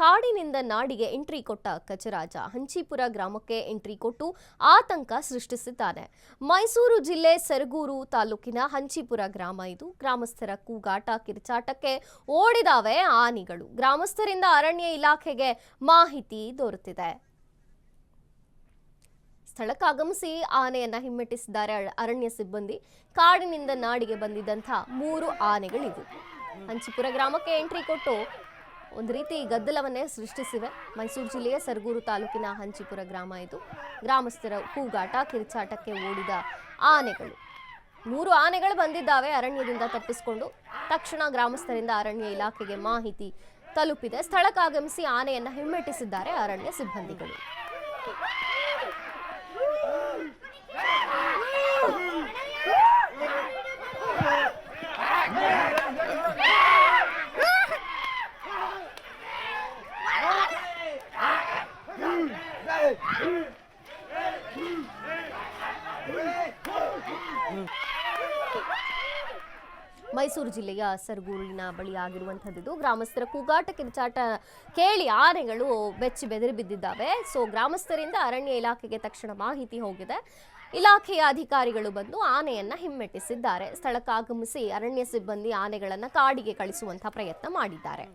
ಕಾಡಿನಿಂದ ನಾಡಿಗೆ ಎಂಟ್ರಿ ಕೊಟ್ಟ ಗಜರಾಜ ಹಂಚಿಪುರ ಗ್ರಾಮಕ್ಕೆ ಎಂಟ್ರಿ ಕೊಟ್ಟು ಆತಂಕ ಸೃಷ್ಟಿಸಿದ್ದಾನೆ. ಮೈಸೂರು ಜಿಲ್ಲೆ ಸರಗೂರು ತಾಲೂಕಿನ ಹಂಚಿಪುರ ಗ್ರಾಮ ಇದು. ಗ್ರಾಮಸ್ಥರ ಕೂಗಾಟ ಕಿರುಚಾಟಕ್ಕೆ ಓಡಿದಾವೆ ಆನೆಗಳು. ಗ್ರಾಮಸ್ಥರಿಂದ ಅರಣ್ಯ ಇಲಾಖೆಗೆ ಮಾಹಿತಿ ದೊರೆತಿದೆ. ಸ್ಥಳಕ್ಕಾಗಮಿಸಿ ಆನೆಯನ್ನ ಹಿಮ್ಮೆಟ್ಟಿಸಿದ್ದಾರೆ ಅರಣ್ಯ ಸಿಬ್ಬಂದಿ. ಕಾಡಿನಿಂದ ನಾಡಿಗೆ ಬಂದಿದ್ದಂಥ 3 ಆನೆಗಳಿವು. ಹಂಚಿಪುರ ಗ್ರಾಮಕ್ಕೆ ಎಂಟ್ರಿ ಕೊಟ್ಟು ಒಂದು ರೀತಿ ಗದ್ದಲವನ್ನೇ ಸೃಷ್ಟಿಸಿವೆ. ಮೈಸೂರು ಜಿಲ್ಲೆಯ ಸರಗೂರು ತಾಲೂಕಿನ ಹಂಚಿಪುರ ಗ್ರಾಮ ಇದು. ಗ್ರಾಮಸ್ಥರ ಕೂಗಾಟ ಕಿರುಚಾಟಕ್ಕೆ ಓಡಿದ ಆನೆಗಳು. 3 ಆನೆಗಳು ಬಂದಿದ್ದಾವೆ ಅರಣ್ಯದಿಂದ ತಪ್ಪಿಸಿಕೊಂಡು. ತಕ್ಷಣ ಗ್ರಾಮಸ್ಥರಿಂದ ಅರಣ್ಯ ಇಲಾಖೆಗೆ ಮಾಹಿತಿ ತಲುಪಿದೆ. ಸ್ಥಳಕ್ಕಾಗಮಿಸಿ ಆನೆಯನ್ನ ಹಿಮ್ಮೆಟ್ಟಿಸಿದ್ದಾರೆ ಅರಣ್ಯ ಸಿಬ್ಬಂದಿಗಳು. ಮೈಸೂರು ಜಿಲ್ಲೆಯ ಸರಗೂರಿನ ಬಳಿ ಆಗಿರುವಂಥದ್ದು. ಗ್ರಾಮಸ್ಥರ ಕೂಗಾಟ ಕಿರುಚಾಟ ಕೇಳಿ ಆನೆಗಳು ಬೆಚ್ಚಿ ಬೆದರಿ ಬಿದ್ದಿದ್ದಾವೆ. ಸೊ ಗ್ರಾಮಸ್ಥರಿಂದ ಅರಣ್ಯ ಇಲಾಖೆಗೆ ತಕ್ಷಣ ಮಾಹಿತಿ ಹೋಗಿದೆ. ಇಲಾಖೆಯ ಅಧಿಕಾರಿಗಳು ಬಂದು ಆನೆಯನ್ನ ಹಿಮ್ಮೆಟ್ಟಿಸಿದ್ದಾರೆ. ಸ್ಥಳಕ್ಕಾಗಮಿಸಿ ಅರಣ್ಯ ಸಿಬ್ಬಂದಿ ಆನೆಗಳನ್ನ ಕಾಡಿಗೆ ಕಳಿಸುವಂತಹ ಪ್ರಯತ್ನ ಮಾಡಿದ್ದಾರೆ.